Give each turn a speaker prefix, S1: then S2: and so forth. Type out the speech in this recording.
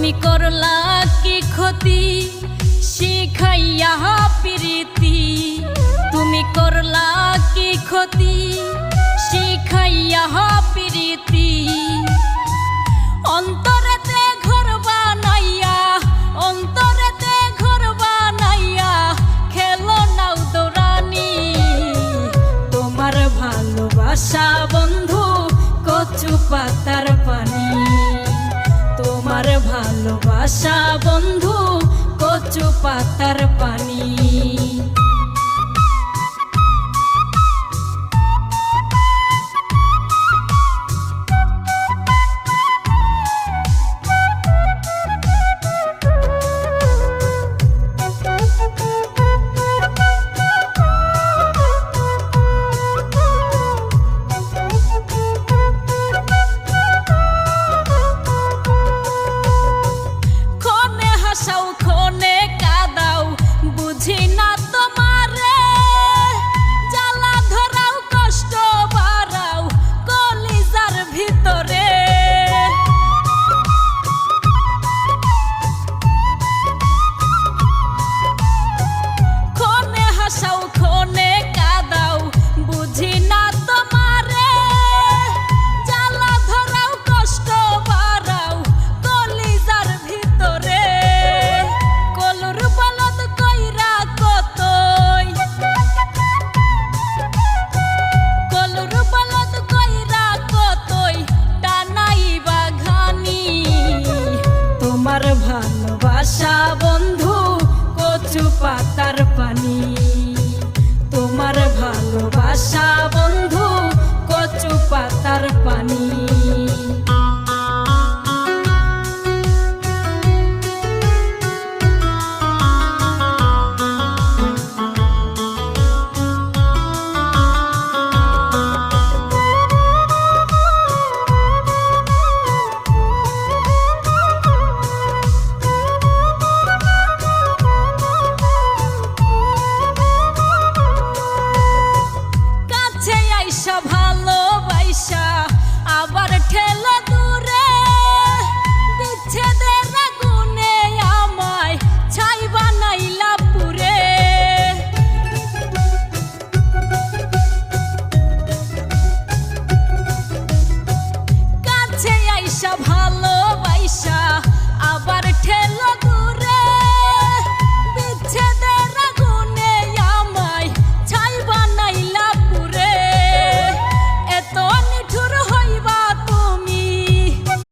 S1: তুমি করলা কি ক্ষতি শিখাইয়া প্রীতি, তুমি করলা কি ক্ষতি শিখাইয়া প্রীতি। অন্তরেতে ঘর বানাইয়া, অন্তরেতে ঘর বানাইয়া খেলো নাও দৌড়ানি। তোমার ভালোবাসা বন্ধু কচু পাতার পানি, তোমার ভালোবাসা বন্ধু কচু পাতার পানি। ক্ষণে কাদাও বুঝি না তোমারে, জ্বালা ধরাও কষ্ট বাড়াও কলিজার ভিতরে। ক্ষণে হাসাও ক্ষণে কাদাও বুঝি না তোমারে, জ্বালা ধরাও কষ্ট বাড়াও কলিজার ভিতরে। তোমার ভালোবাসা বন্ধু কচু পাতার পানি, তোমার ভালোবাসা বন্ধু কচু পাতার পানি। ভালোবাসা আবার ঠেলা দূরে, বিচ্ছেদের আগুনে আমায় ছাই বানাইলা পুরে। কাছে আইসা ভালোবাসা আবার ঠেলা